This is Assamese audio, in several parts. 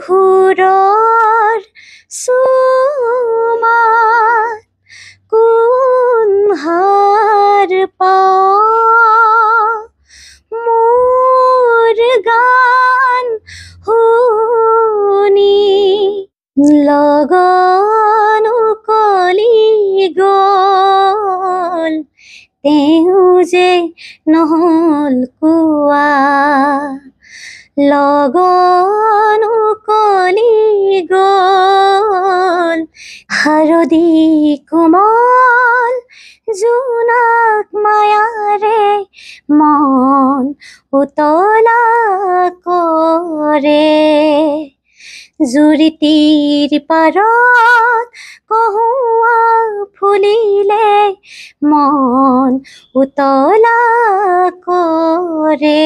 হুৰৰ চুমাত কোন হাৰ পাওঁ মোৰ গান শুনি লগন উকলি গ'ল তেওঁ যে নহ'ল কোৱা লগন উকলি গ'ল হাৰদি কোমল জোনাক মায়াৰে মন উতলা কৰে জুৰিটিৰ পাৰত কহুৱা ফুলিলে মন উতলা কৰে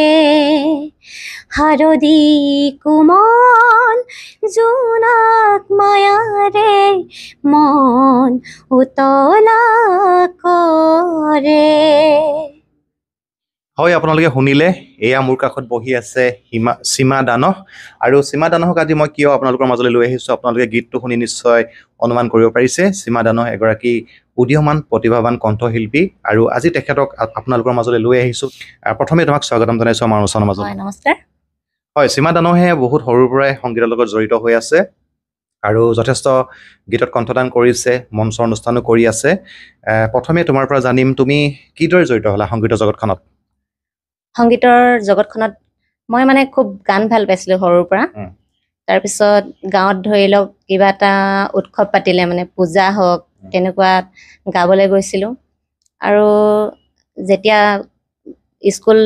হাৰদি কোমল জোনাক মায়াৰে মন উতলা কৰে হয় আপোনালোকে শুনিলে এয়া মোৰ কাষত বহি আছে সীমা দানহ আৰু সীমা দানহক আজি মই কিয় আপোনালোকৰ মাজলৈ লৈ আহিছোঁ আপোনালোকে গীতটো শুনি নিশ্চয় অনুমান কৰিব পাৰিছে সীমা দানহ এগৰাকী উদীয়মান প্ৰতিভাৱান কণ্ঠশিল্পী আৰু আজি তেখেতক আপোনালোকৰ মাজলৈ লৈ আহিছোঁ প্ৰথমে তোমাক স্বাগতম জনাইছোঁ আমাৰ অনুষ্ঠানৰ মাজত হয় নমস্কাৰ হয় সীমা দানহে বহুত সৰুৰ পৰাই সংগীতৰ লগত জড়িত হৈ আছে আৰু যথেষ্ট গীতত কণ্ঠদান কৰিছে মঞ্চ অনুষ্ঠানো কৰি আছে প্ৰথমে তোমাৰ পৰা জানিম তুমি কিদৰে জড়িত হ'লা সংগীতৰ জগতখনত সংগীতৰ জগতখনত মই মানে খুব গান ভাল পাইছিলোঁ সৰুৰ পৰা তাৰপিছত গাঁৱত ধৰি লওক কিবা এটা উৎসৱ পাতিলে মানে পূজা হওক তেনেকুৱাত গাবলৈ গৈছিলোঁ আৰু যেতিয়া স্কুল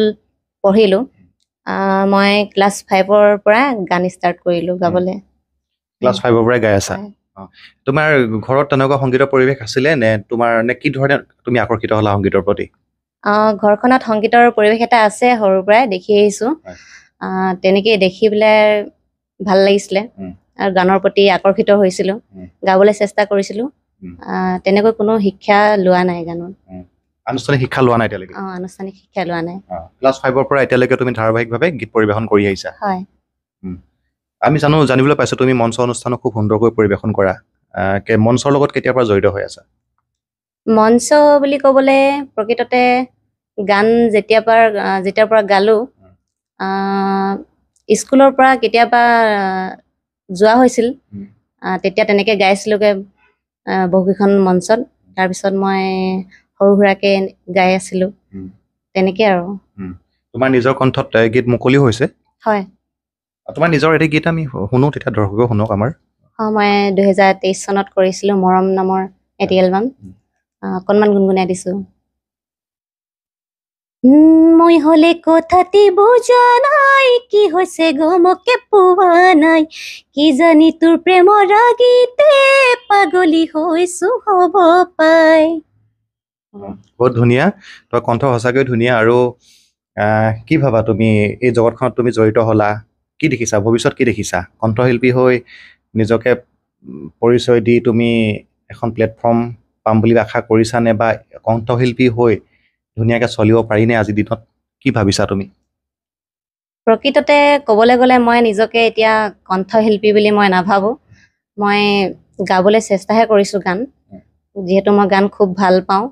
পঢ়িলোঁ মই ক্লাছ 5ৰ পৰা গান ষ্টাৰ্ট কৰিলোঁ গাবলৈ ক্লাছ 5ৰ পৰাই গাই আছা তোমাৰ ঘৰত তেনেকুৱা সংগীতৰ পৰিৱেশ আছিলে নে কি ধৰণে তুমি আকৰ্ষিত হ'লা সংগীতৰ প্ৰতি ঘৰখনত সংগীতৰ পৰিৱেশ এটা আছে সৰুৰ পৰাই দেখি আহিছোঁ তেনেকৈ দেখি পেলাই ভাল লাগিছিলে আৰু গানৰ প্ৰতি আকৰ্ষিত হৈছিলোঁ গাবলৈ চেষ্টা কৰিছিলোঁ তেনেকৈ কোনো শিক্ষা লোৱা নাই গানত আনুষ্ঠানিক শিক্ষা লোৱা নাই এতিয়ালৈকে আনুষ্ঠানিক শিক্ষা লোৱা নাই ক্লাছ 5ৰ পৰা এতিয়ালৈকে তুমি ধাৰাবাহিকভাৱে গীত পৰিৱেশন কৰি আহিছা হয় আমি জানিবলৈ পাইছোঁ তুমি মঞ্চ অনুষ্ঠানো খুব সুন্দৰকৈ পৰিৱেশন কৰা মঞ্চৰ লগত কেতিয়াৰ পৰা জড়িত হৈ আছা মঞ্চ বুলি ক'বলৈ প্ৰকৃততে গান যেতিয়াৰ পৰা গালোঁ স্কুলৰ পৰা কেতিয়াবা যোৱা হৈছিল তেতিয়া তেনেকৈ গাইছিলোঁগৈ বহুকেইখন মঞ্চত তাৰপিছত মই সৰু সুৰাকৈ গাই আছিলোঁ তেনেকৈ আৰু তোমাৰ নিজৰ কণ্ঠত গীত মুকলি হৈছে হয় তোমাৰ নিজৰ এটি গীত আমি শুনো তেতিয়া দৰ্শকেও শুনক আমাৰ মই 2023 চনত কৰিছিলোঁ মৰম নামৰ এটি এলবাম অকণমান গুণগুণাই দিছোঁ মই হলে কথাটি বুজা নাই কি হৈছে গমকে পোৱা নাই কি জানি তোৰ প্ৰেমৰ ৰাগীতে পাগলী হৈছো হ'ব পাই বহুত ধুনীয়া তোমাৰ কণ্ঠ সঁচাকৈ ধুনীয়া আৰু কি ভাবা তুমি এই জগতখনত তুমি জড়িত হ'লা কি দেখিছা ভৱিষ্যত কি দেখিছা কণ্ঠশিল্পী হৈ নিজকে পৰিচয় দি তুমি এখন প্লেটফৰ্ম পাম বুলি আশা কৰিছানে বা কণ্ঠশিল্পী হৈ ধুনীয়াকৈ চলিব পাৰিনে আজিৰ দিনত কি ভাবিছা তুমি প্ৰকৃততে ক'বলৈ গ'লে মই নিজকে এতিয়া কণ্ঠশিল্পী বুলি মই নাভাবোঁ মই গাবলৈ চেষ্টাহে কৰিছোঁ গান যিহেতু মই গান খুব ভাল পাওঁ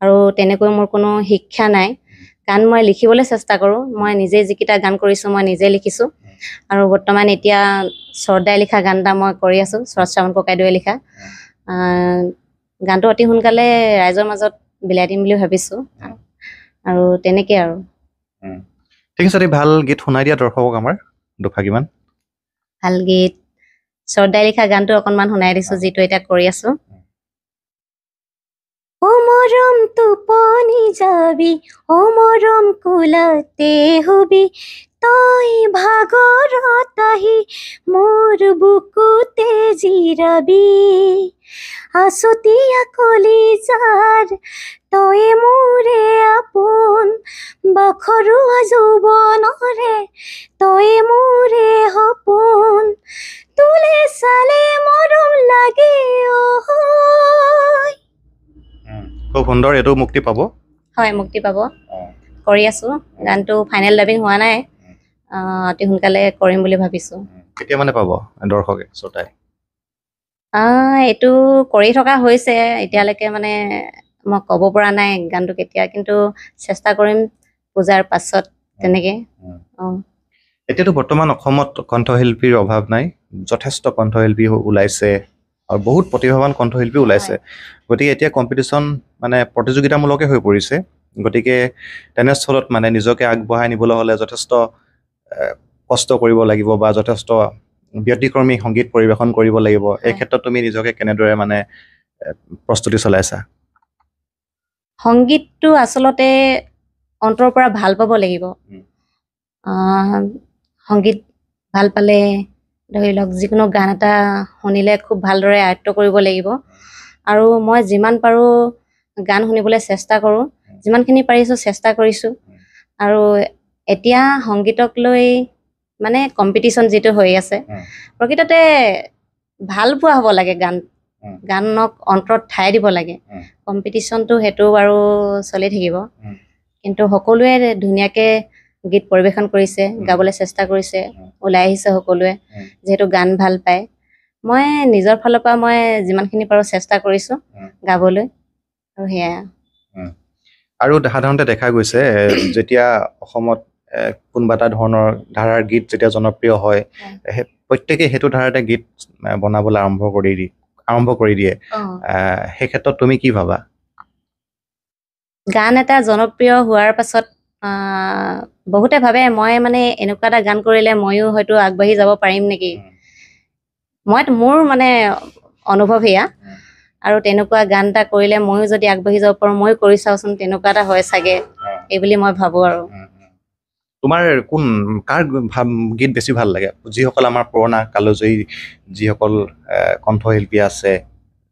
আৰু তেনেকৈ মোৰ কোনো শিক্ষা নাই গান মই লিখিবলৈ চেষ্টা কৰোঁ মই নিজে যিকেইটা গান কৰিছোঁ মই নিজে লিখিছোঁ আৰু বৰ্তমান এতিয়া শ্ৰদ্ধাই লিখা গান এটা মই কৰি আছোঁ শৰৎ শ্ৰাৱণ ককাইদেৱে লিখা গানটো অতি সোনকালে ৰাইজৰ মাজত বিলাই দিম বুলি ভাবিছোঁ আৰু তেনেকৈ আৰু ঠিক আছে ভাল গীত শুনাই দিয়া দৰ্শকক আমাৰ দুফাকিমান ভাল গীত শ্ৰদ্ধাই লিখা গানটো অকণমান শুনাই দিছোঁ যিটো এতিয়া কৰি আছোঁ ও মৰম টোপনি যাবি ও মৰম কোলাতে হবি তই ভাগৰত আহি মোৰ বুকুতে জিৰাবি আছতীয়া কলিজাৰ তই মোৰে আপোন বাখৰুৱা যৌৱনৰে তই মোৰে সপোন তোলে চালে মৰম লাগে খুব সুন্দৰ এইটো মুক্তি পাব হয় মুক্তি পাব কৰি আছোঁ গানটো ফাইনেল ডাবিং হোৱা নাই অতি সোনকালে কৰিম বুলি ভাবিছোঁ কেতিয়া মানে পাব দৰ্শকে শ্ৰোতাই? এইটো কৰি থকা হৈছে এতিয়ালৈকে, মানে মই ক'ব পৰা নাই গানটো কেতিয়া, কিন্তু চেষ্টা কৰিম পূজাৰ পাছত তেনেকে। এতিয়াতো বৰ্তমান অসমত কণ্ঠশিল্পীৰ অভাৱ নাই, যথেষ্ট কণ্ঠশিল্পী ওলাইছে আৰু বহুত প্ৰতিভাৱান কণ্ঠশিল্পী ওলাইছে। গতিকে এতিয়া কম্পিটিশ্যন মানে প্ৰতিযোগিতামূলকে হৈ পৰিছে। গতিকে তেনেস্থলত মানে নিজকে আগবঢ়াই নিবলৈ হ'লে যথেষ্ট কষ্ট কৰিব লাগিব বা যথেষ্ট ব্যতিক্ৰমী সংগীত পৰিৱেশন কৰিব লাগিব। এই ক্ষেত্ৰত তুমি নিজকে কেনেদৰে মানে প্ৰস্তুতি চলাইছা? সংগীতটো আচলতে অন্তৰৰ পৰা ভাল পাব লাগিব। সংগীত ভাল পালে ধৰি লওক যিকোনো গান এটা শুনিলে খুব ভালদৰে আয়ত্ব কৰিব লাগিব। আৰু মই যিমান পাৰোঁ গান শুনিবলৈ চেষ্টা কৰোঁ, যিমানখিনি পাৰিছোঁ চেষ্টা কৰিছোঁ। আৰু এতিয়া সংগীতক লৈ মানে কম্পিটিশ্যন যিটো হৈ আছে, প্ৰকৃততে ভাল পোৱা হ'ব লাগে গানক অন্তৰত ঠাই দিব লাগে। কম্পিটিশ্যনটো সেইটো বাৰু চলি থাকিব, কিন্তু সকলোৱে ধুনীয়াকৈ গীত পৰিৱেশন কৰিছে, গাবলৈ চেষ্টা কৰিছে, ওলাই আহিছে সকলোৱে, যিহেতু গান ভাল পায়। মই নিজৰ ফালৰ পৰা মই যিমানখিনি পাৰোঁ চেষ্টা কৰিছোঁ গাবলৈ, আৰু সেয়াই। আৰু সাধাৰণতে দেখা গৈছে যেতিয়া অসমত কোনোবা এটা ধৰণৰ ধাৰাৰ গীত যেতিয়া জনপ্ৰিয় হয়, প্ৰত্যেকেই সেইটো ধাৰাতে গীত বনাবলৈ আৰম্ভ কৰি দিয়ে। সেই ক্ষেত্ৰত তুমি কি ভাবা? গান এটা জনপ্ৰিয় হোৱাৰ পাছত বহুতে ভাবে মই মানে এনেকুৱা এটা গান কৰিলে ময়ো হয়তো আগবাঢ়ি যাব পাৰিম নেকি। মোৰ মানে অনুভৱ এয়া, আৰু তেনেকুৱা গান এটা কৰিলে ময়ো যদি আগবাঢ়ি যাব পাৰোঁ, ময়ো কৰি চাওঁচোন, তেনেকুৱা এটা হয় চাগে, এইবুলি মই ভাবোঁ। আৰু তোমাৰ কাৰ গীত বেছি ভাল লাগে? যিসকল আমাৰ পুৰণা কালজয়ী যিসকল কণ্ঠশিল্পী আছে,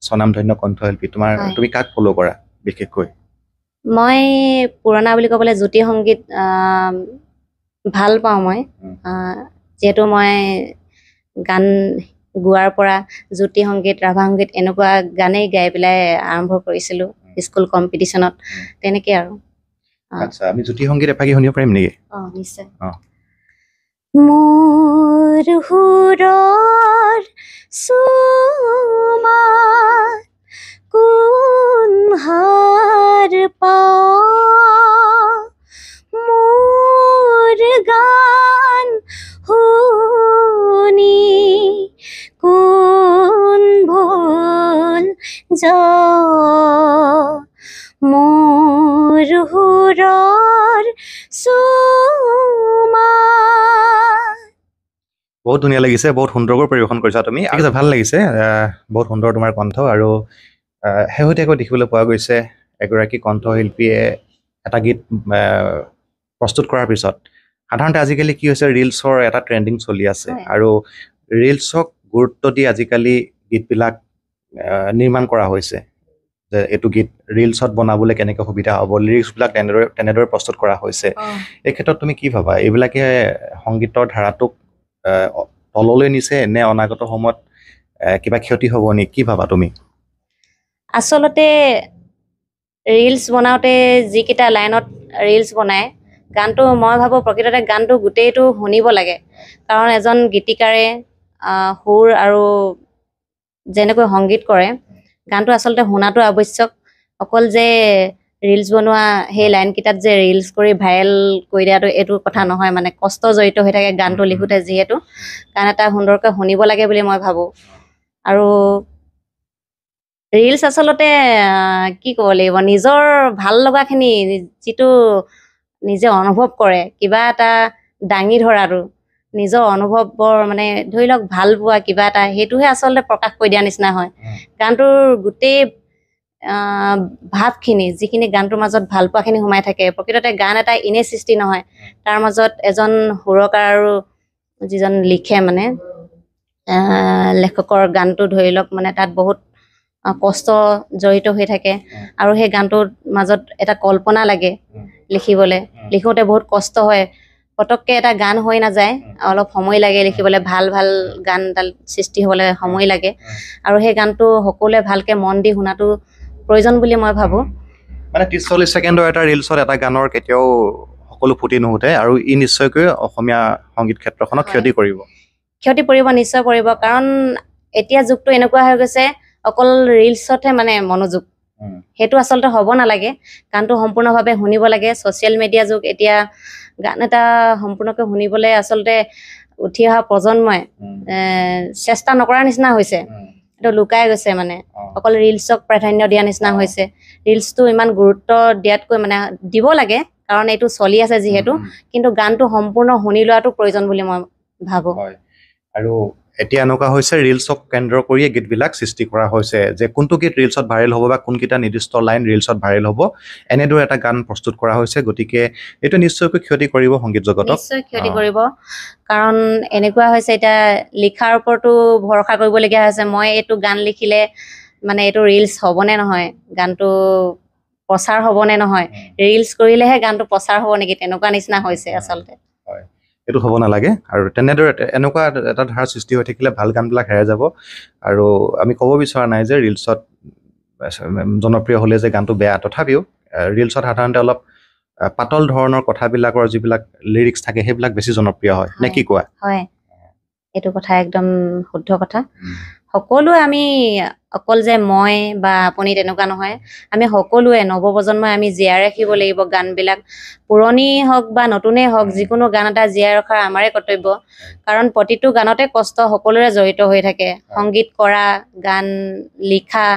স্বনামধন্য কণ্ঠশিল্পী, তুমি কাক ফ'ল' কৰা বিশেষকৈ? মই পুৰণা বুলি ক'বলৈ জ্যোতি সংগীত ভাল পাওঁ মই, যিহেতু মই গান গোৱাৰ পৰা জ্যোতি সংগীত, ৰাভা সংগীত এনেকুৱা গানেই গাই পেলাই আৰম্ভ কৰিছিলোঁ স্কুল কম্পিটিশ্যনত, তেনেকৈ আৰু। আচ্ছা, আমি জ্যোতি সংগীত এফাকি শুনিব পাৰিম নেকি? নিশ্চয়। মোৰ সুৰৰ সুমাত কোন হাৰ পাওঁ, মোৰ গান শুনি কোন ভুল যাওঁ, মোৰ সুৰৰ সুমাত। বহুত ধুনীয়া লাগিছে, বহুত সুন্দৰকৈ পৰিৱেশন কৰিছা তুমি। ঠিক আছে, ভাল লাগিছে, বহুত সুন্দৰ তোমাৰ কণ্ঠ। আৰু শেহতীয়াকৈ দেখিবলৈ পোৱা গৈছে এগৰাকী কণ্ঠশিল্পীয়ে এটা গীত প্ৰস্তুত কৰাৰ পিছত, সাধাৰণতে আজিকালি কি হৈছে, ৰিলছৰ এটা ট্ৰেণ্ডিং চলি আছে, আৰু ৰিলছক গুৰুত্ব দি আজিকালি গীতবিলাক নিৰ্মাণ কৰা হৈছে, যে এইটো গীত ৰিলছত বনাবলৈ কেনেকৈ সুবিধা হ'ব, লিৰিক্সবিলাক তেনেদৰে প্ৰস্তুত কৰা হৈছে। এই ক্ষেত্ৰত তুমি কি ভাবা? এইবিলাকে সংগীতৰ ধাৰাটোক তললৈ নিছে নে অনাগত সময়ত কিবা ক্ষতি হ'ব নি? কি ভাবা তুমি? আচলতে ৰিলছ বনাওঁতে যিকেইটা লাইনত ৰিলছ বনায়, গানটো মই ভাবোঁ প্ৰকৃততে গানটো গোটেইটো শুনিব লাগে। কাৰণ এজন গীতিকাৰে সুৰ আৰু যেনেকৈ সংগীত কৰে, গানটো আচলতে শুনাটো আৱশ্যক। অকল যে ৰিলছ বনোৱা সেই লাইনকেইটাত যে ৰিলছ কৰি ভাইৰেল কৰি দিয়াটো এইটো কথা নহয়, মানে কষ্ট জড়িত হৈ থাকে গানটো লিখোঁতে, যিহেতু গান এটা সুন্দৰকৈ শুনিব লাগে বুলি মই ভাবোঁ। আৰু ৰিলছ আচলতে কি ক'ব লাগিব, নিজৰ ভাল লগাখিনি যিটো নিজে অনুভৱ কৰে, কিবা এটা দাঙি ধৰাটো নিজৰ অনুভৱৰ, মানে ধৰি লওক ভাল পোৱা কিবা এটা, সেইটোহে আচলতে প্ৰকাশ কৰি দিয়া নিচিনা হয়। গানটোৰ গোটেই ভাৱখিনি, যিখিনি গানটোৰ মাজত ভাল পোৱাখিনি সোমাই থাকে, প্ৰকৃততে গান এটা এনেই সৃষ্টি নহয়, তাৰ মাজত এজন সুৰকাৰ আৰু যিজন লিখে, মানে লেখকৰ গানটো ধৰি লওক, মানে তাত বহুত কষ্ট জড়িত হৈ থাকে, আৰু সেই গানটোৰ মাজত এটা কল্পনা লাগে লিখিবলৈ, লিখোঁতে বহুত কষ্ট হয়, পটককৈ এটা গান হৈ নাযায়, অলপ সময় লাগে লিখিবলৈ, ভাল ভাল গান এডাল সৃষ্টি হ'বলৈ সময় লাগে, আৰু সেই গানটো সকলোৱে ভালকৈ মন দি শুনাটো প্ৰয়োজন বুলি মই ভাবোঁ। মানে 30-40 ছেকেণ্ডৰ এটা ৰিলছত এটা গানৰ কেতিয়াও সকলো ফুটি নুঠে, আৰু ই নিশ্চয়কৈ অসমীয়া সংগীত ক্ষেত্ৰখনক ক্ষতি কৰিব। ক্ষতি পৰিব, নিশ্চয় পৰিব। কাৰণ এতিয়া যুগটো এনেকুৱা হৈ গৈছে অকল ৰিলছতহে মানে মনোযোগ। সেইটো আচলতে হ'ব নালাগে। গানটো সম্পূৰ্ণভাৱে শুনিব লাগে। ছ'চিয়েল মিডিয়া যুগ, এতিয়া গান এটা সম্পূৰ্ণকৈ শুনিবলৈ আচলতে উঠি অহা প্ৰজন্মই চেষ্টা নকৰাৰ নিচিনা হৈছে। এইটো লুকাই গৈছে মানে, অকল ৰিলছক প্ৰাধান্য দিয়া নিচিনা হৈছে। ৰিলছটো ইমান গুৰুত্ব দিয়াতকৈ মানে দিব লাগে, কাৰণ এইটো চলি আছে যিহেতু, কিন্তু গানটো সম্পূৰ্ণ শুনি লোৱাটো প্ৰয়োজন বুলি মই ভাবোঁ। আৰু এতিয়া এনেকুৱা হৈছে ৰিলছক কেন্দ্ৰ কৰিয়ে গীতবিলাক সৃষ্টি কৰা হৈছে, যে কোনটো গীত ৰিলছত ভাইৰেল হ'ব বা কোনকেইটা নিৰ্দিষ্ট লাইন ৰিলছত ভাইৰেল হ'ব, এনেদৰে এটা গান প্ৰস্তুত কৰা হৈছে। গতিকে এইটো নিশ্চয়কৈ ক্ষতি কৰিব সংগীত জগতক, নিশ্চয় ক্ষতি কৰিব। কাৰণ এনেকুৱা হৈছে এতিয়া লিখাৰ ওপৰতো ভৰসা কৰিবলগীয়া হৈছে। মই এইটো গান লিখিলে মানে এইটো ৰিলছ হ'বনে নহয়, গানটো প্ৰচাৰ হ'বনে নহয়, ৰিলছ কৰিলেহে গানটো প্ৰচাৰ হ'ব নেকি, তেনেকুৱা নিচিনা হৈছে আচলতে। এইটো হ'ব নালাগে। আৰু তেনেদৰে এনেকুৱা এটা ধাৰা সৃষ্টি হৈ থাকিলে ভাল গানবিলাক হেৰাই যাব। আৰু আমি ক'ব বিচৰা নাই যে ৰিলছত জনপ্ৰিয় হ'লে যে গানটো বেয়া, তথাপিও ৰিলছত সাধাৰণতে অলপ পাতল ধৰণৰ কথাবিলাকৰ যিবিলাক লিৰিক্স থাকে সেইবিলাক বেছি জনপ্ৰিয় হয়, নে কি কোৱা? হয়, এইটো কথা একদম শুদ্ধ কথা। সকলোৱে আমি অকল যে মই বা আপুনি তেনেকুৱা নহয়, আমি সকলোৱে নৱপ্ৰজন্মই আমি জীয়াই ৰাখিব লাগিব গানবিলাক। পুৰণি হওক বা নতুনেই হওক, যিকোনো গান এটা জীয়াই ৰখাৰ আমাৰে কৰ্তব্য। কাৰণ প্ৰতিটো গানতে কষ্ট সকলোৰে জড়িত হৈ থাকে। সংগীত কৰা, গান লিখা,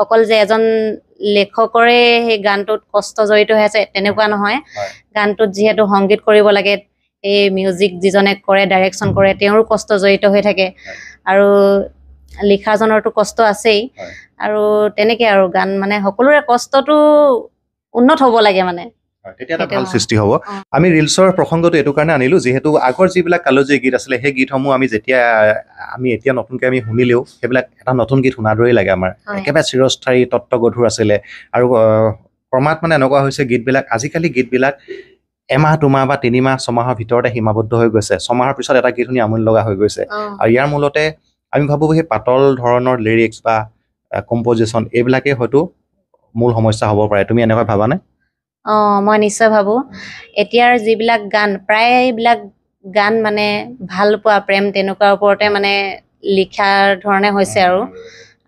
অকল যে এজন লেখকৰে সেই গানটোত কষ্ট জড়িত হৈ আছে তেনেকুৱা নহয়। গানটোত যিহেতু সংগীত কৰিব লাগে, এই মিউজিক যিজনে কৰে, ডাইৰেকশ্যন কৰে, তেওঁৰো কষ্ট জড়িত হৈ থাকে। আৰু লিখাজনৰতো কষ্ট আছেই। আৰু তেনেকৈ আৰু গান মানে সকলোৰে কষ্টটো উন্নত হ'ব লাগে মানে, তেতিয়া এটা ভাল সৃষ্টি হ'ব। আমি ৰিলছৰ প্ৰসংগটো এইটো কাৰণে আনিলোঁ, যিহেতু আগৰ যিবিলাক কালজয়ী গীত আছিলে সেই গীতসমূহ আমি এতিয়া নতুনকৈ আমি শুনিলেও সেইবিলাক এটা নতুন গীত শুনাৰ দৰেই লাগে আমাৰ। একেবাৰে চিৰস্থায়ী তত্ত্বগধুৰ আছিলে। আৰু ক্ৰমাৎ মানে এনেকুৱা হৈছে আজিকালি গীতবিলাক এমাহ 2 মাহ বা 3 মাহ 6 মাহৰ ভিতৰতে সীমাবদ্ধ হৈ গৈছে। 6 মাহৰ পিছত এটা গীত শুনি আমনি লগা হৈ গৈছে। আৰু ইয়াৰ মূলতে আমি ভাবোঁ সেই পাতল ধৰণৰ লিৰিক্স বা কম্পজিশ্যন এইবিলাকেই হয়তো মূল সমস্যা হ'ব পাৰে। তুমি এনেকুৱা ভাবানে? মই নিশ্চয় ভাবোঁ। এতিয়াৰ যিবিলাক গান, প্ৰায়বিলাক গান মানে ভাল পোৱা, প্ৰেম তেনেকুৱা ওপৰতে মানে লিখাৰ ধৰণে হৈছে।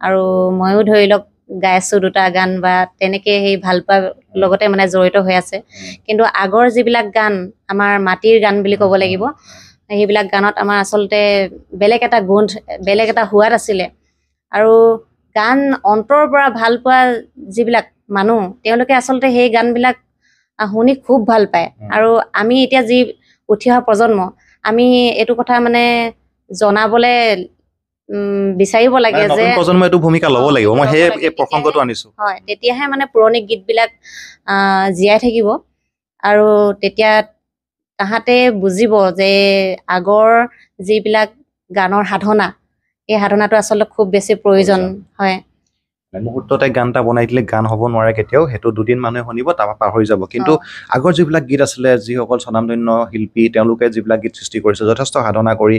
আৰু ময়ো ধৰি লওক গাইছোঁ 2টা গান বা তেনেকৈ সেই ভাল পোৱাৰ লগতে মানে জড়িত হৈ আছে। কিন্তু আগৰ যিবিলাক গান, আমাৰ মাটিৰ গান বুলি ক'ব লাগিব, সেইবিলাক গানত আমাৰ আচলতে বেলেগ এটা গোন্ধ, বেলেগ এটা সোৱাদ আছিলে। আৰু গান অন্তৰৰ পৰা ভাল পোৱা যিবিলাক মানুহ, তেওঁলোকে আচলতে সেই গানবিলাক শুনি খুব ভাল পায়। আৰু আমি এতিয়া যি উঠি অহা প্ৰজন্ম, আমি এইটো কথা মানে জনাবলৈ বিচাৰিব লাগে যে নতুন প্ৰজন্মই এইটো ভূমিকা ল'ব লাগিব। মই সেই এই প্ৰসংগটো আনিছোঁ। হয়, তেতিয়াহে মানে পুৰণি গীতবিলাক জীয়াই থাকিব। আৰু তেতিয়া তাহাঁতে বুজিব যে আগৰ যিবিলাক গানৰ সাধনা, এই সাধনাটো আচলতে খুব বেছি প্ৰয়োজন হয়। মুহূৰ্ততে গান এটা বনাই দিলে গান হ'ব নোৱাৰে কেতিয়াও। সেইটো 2 দিন মানুহে শুনিব, তাৰপৰা পাহৰি যাব। কিন্তু আগৰ যিবিলাক গীত আছিলে, যিসকল স্বনামধন্য শিল্পী, তেওঁলোকে যিবিলাক গীত সৃষ্টি কৰিছে, যথেষ্ট সাধনা কৰি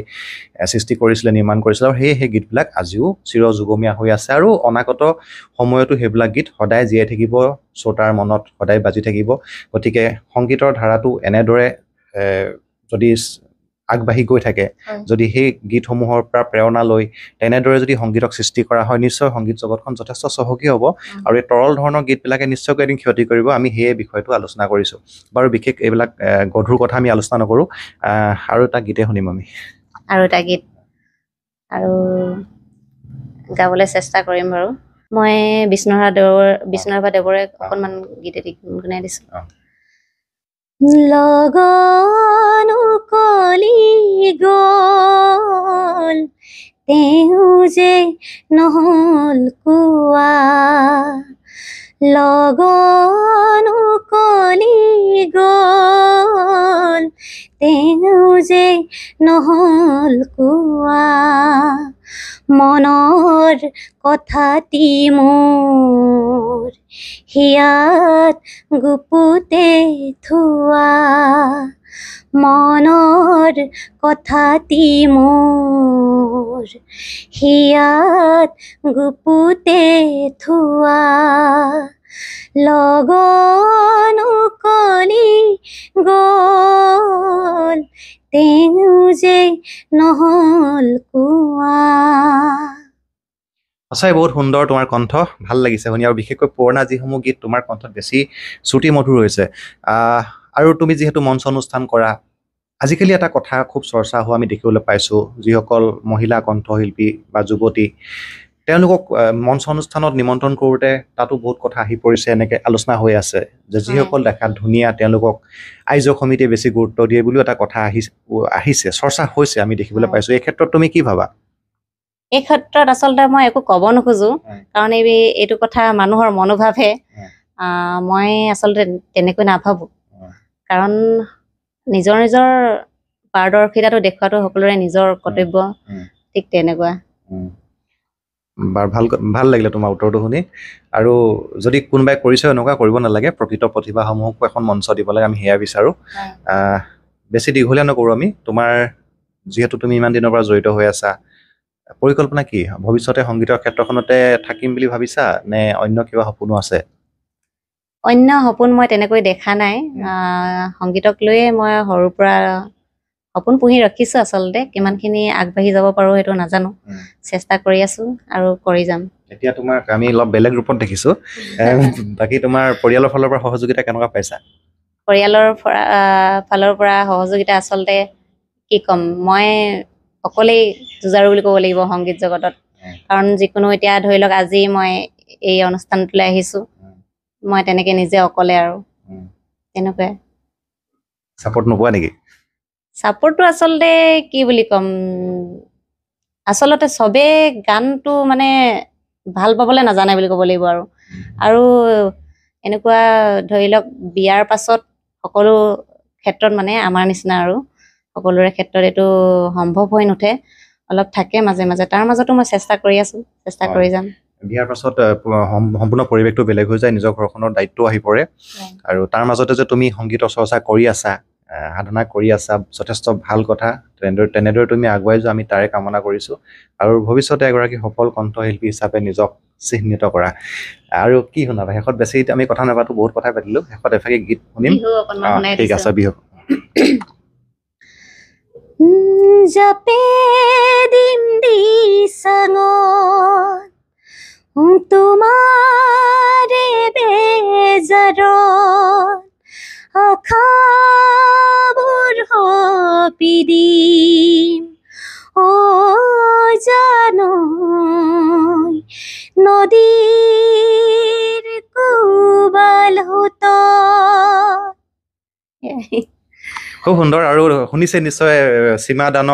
সৃষ্টি কৰিছিলে, নিৰ্মাণ কৰিছিলে। আৰু সেই গীতবিলাক আজিও চিৰযুগমীয়া হৈ আছে। আৰু অনাগত সময়তো সেইবিলাক গীত সদায় জীয়াই থাকিব, শ্ৰোতাৰ মনত সদায় বাজি থাকিব। গতিকে সংগীতৰ ধাৰাটো এনেদৰে যদি আগবাঢ়ি গৈ থাকে, যদি সেই গীতসমূহৰ পৰা প্ৰেৰণা লৈ তেনেদৰে যদি সংগীতক সৃষ্টি কৰা হয়, নিশ্চয় সংগীত জগতখন যথেষ্ট চহকী হ'ব। আৰু এই তৰল ধৰণৰ গীতবিলাকে নিশ্চয়কৈ এদিন ক্ষতি কৰিব। আমি সেই বিষয়টো আলোচনা কৰিছোঁ। বাৰু বিশেষ এইবিলাক গধুৰ কথা আমি আলোচনা নকৰোঁ। আৰু এটা গীতে শুনিম আমি। আৰু এটা গীত আৰু গাবলৈ চেষ্টা কৰিম বাৰু। মই বিষ্ণুৰাভা দেৱৰে অকণমান গীত এটি গুণগুণাই দিছোঁ। লগন উকলি গ'ল, তেওঁ যে নহ'ল কোৱা। লগন উকলি গ'ল, তেওঁ যে নহ'ল কোৱা। মনৰ কথাটি মোৰ হিয়াত গুপুতে থোৱা। মনৰ কথাটি মোৰ হিয়াত গুপুতে থোৱা। লগন উকলি গ'ল তেওঁ যে নহ'ল কোৱা। সঁচাই বহুত সুন্দৰ তোমাৰ কণ্ঠ, ভাল লাগিছে শুনি, আৰু বিশেষকৈ পুৰণা যিসমূহ গীত তোমাৰ কণ্ঠত বেছি শ্ৰুতি মধুৰ হৈছে। আৰু তুমি যিহেতু মঞ্চ অনুষ্ঠান কৰা, আজিকালি এটা কথা খুব চৰ্চা হোৱা আমি দেখিবলৈ পাইছোঁ, যিসকল মহিলা কণ্ঠশিল্পী বা যুৱতী তেওঁলোকক মঞ্চ অনুষ্ঠানত নিমন্ত্ৰণ কৰোঁতে তাতো বহুত কথা আহি পৰিছে, এনেকৈ আলোচনা হৈ আছে যে যিসকল দেখাত ধুনীয়া তেওঁলোকক আয়োজক সমিতিয়ে বেছি গুৰুত্ব দিয়ে বুলিও এটা কথা আহিছে, চৰ্চা হৈছে, আমি দেখিবলৈ পাইছোঁ। এই ক্ষেত্ৰত তুমি কি ভাবা? এই ক্ষেত্ৰত আচলতে মই একো ক'ব নোখোজো, কাৰণ এইটো কথা মানুহৰ মনোভাৱহে। মই আচলতে তেনেকৈ নাভাবোঁ, কাৰণ নিজৰ নিজৰ পাৰদৰ্শিতাটো দেখুৱাটো সকলোৰে নিজৰ কৰ্তব্য, ঠিক তেনেকুৱা। বাৰু ভাল লাগিলে তোমাৰ উত্তৰটো শুনি। আৰু যদি কোনোবাই কৰিছে এনেকুৱা কৰিব নালাগে, প্ৰকৃত প্ৰতিভাসমূহকো এখন মঞ্চ দিব লাগে, আমি সেয়া বিচাৰোঁ। বেছি দীঘলীয়া নকৰোঁ আমি, তোমাৰ যিহেতু তুমি ইমান দিনৰ পৰা জড়িত হৈ আছা, পৰিকল্পনা কি? ভৱিষ্যতে সংগীতৰ ক্ষেত্ৰখনতে থাকিম বুলি ভাবিছা নে অন্য কিবা সপোনো আছে? অন্য সপোন মই তেনেকৈ দেখা নাই। সংগীতক লৈয়ে মই সৰুৰ পৰা সপোন পুহি ৰাখিছোঁ। আচলতে কিমানখিনি আগবাঢ়ি যাব পাৰোঁ সেইটো নাজানো, চেষ্টা কৰি আছোঁ আৰু কৰি যাম। এতিয়া তোমাক আমি অলপ বেলেগ ৰূপত দেখিছোঁ। বাকী তোমাৰ পৰিয়ালৰ ফালৰ পৰা সহযোগিতা কেনেকুৱা পাইছা? পৰিয়ালৰ ফালৰ পৰা সহযোগিতা আচলতে কি ক'ম, মই অকলেই যুঁজাৰু বুলি ক'ব লাগিব সংগীত জগতত। কাৰণ যিকোনো এতিয়া ধৰি লওক আজি মই এই অনুষ্ঠানটোলৈ আহিছোঁ, মই তেনেকৈ নিজে অকলে আৰু তেনেকুৱাই। ছাপোৰ্ট নোপোৱা নেকি? ছাপোৰ্টটো আচলতে কি বুলি ক'ম, আচলতে চবেই গানটো মানে ভাল পাবলৈ নাজানে বুলি ক'ব লাগিব। আৰু এনেকুৱা ধৰি লওক বিয়াৰ পাছত সকলো ক্ষেত্ৰত মানে আমাৰ নিচিনা আৰু সকলোৰে ক্ষেত্ৰত এইটো সম্ভৱ হৈ নুঠে, অলপ থাকে মাজে মাজে। তাৰ মাজতো মই চেষ্টা কৰি আছোঁ, চেষ্টা কৰি যাম। বিয়াৰ পাছত সম্পূৰ্ণ পৰিৱেশটো বেলেগ হৈ যায়, নিজৰ ঘৰখনৰ দায়িত্ব আহি পৰে, আৰু তাৰ মাজতে যে তুমি সংগীতৰ চৰ্চা কৰি আছা, সাধনা কৰি আছা, যথেষ্ট ভাল কথা। তেনেদৰে তুমি আগুৱাই যোৱা, আমি তাৰে কামনা কৰিছোঁ। আৰু ভৱিষ্যতে এগৰাকী সফল কণ্ঠশিল্পী হিচাপে নিজক চিহ্নিত কৰা। আৰু কি শুনাবা শেষত? বেছি আমি কথা নাপাতো, বহুত কথা পাতিলোঁ, শেষত এফাকি গীত শুনিম। ঠিক আছে, বিহু। জাপে দিম দিছাঙত তোমাৰে বেজাৰত আশাবোৰ সপি দিম, জানৈ নদীৰ কোবাল হোত। খুব সুন্দৰ। আৰু শুনিছে নিশ্চয় সীমা দান,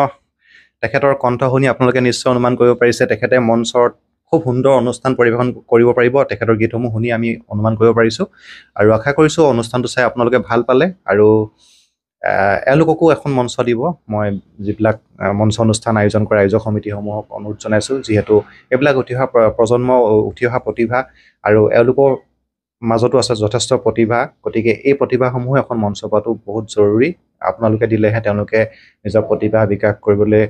তেখেতৰ কণ্ঠ শুনি আপোনালোকে নিশ্চয় অনুমান কৰিব পাৰিছে, তেখেতে মঞ্চত খুব সুন্দৰ অনুষ্ঠান পৰিৱেশন কৰিব পাৰিব। তেখেতৰ গীতসমূহ শুনি আমি অনুমান কৰিব পাৰিছোঁ, আৰু আশা কৰিছোঁ অনুষ্ঠানটো চাই আপোনালোকে ভাল পালে, আৰু এওঁলোককো এখন মঞ্চ দিব। মই যিবিলাক মঞ্চ অনুষ্ঠান আয়োজন কৰা আয়োজক সমিতিসমূহক অনুৰোধ জনাইছোঁ, যিহেতু এইবিলাক উঠি অহা প্ৰজন্ম, উঠি অহা প্ৰতিভা, আৰু এওঁলোকৰ মাজতো আছে যথেষ্ট প্ৰতিভা, গতিকে এই প্ৰতিভাসমূহো এখন মঞ্চ পোৱাটো বহুত জৰুৰী। আপোনালোকে দিলেহে তেওঁলোকে নিজৰ প্ৰতিভা বিকাশ কৰিবলৈ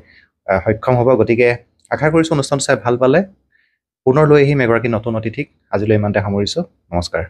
সক্ষম হ'ব। গতিকে আশা কৰিছোঁ অনুষ্ঠানটো চাই ভাল পালে। পুনৰ লৈ আহিম এগৰাকী নতুন অতিথিক। আজিলৈ ইমানতে সামৰিছোঁ। নমস্কাৰ।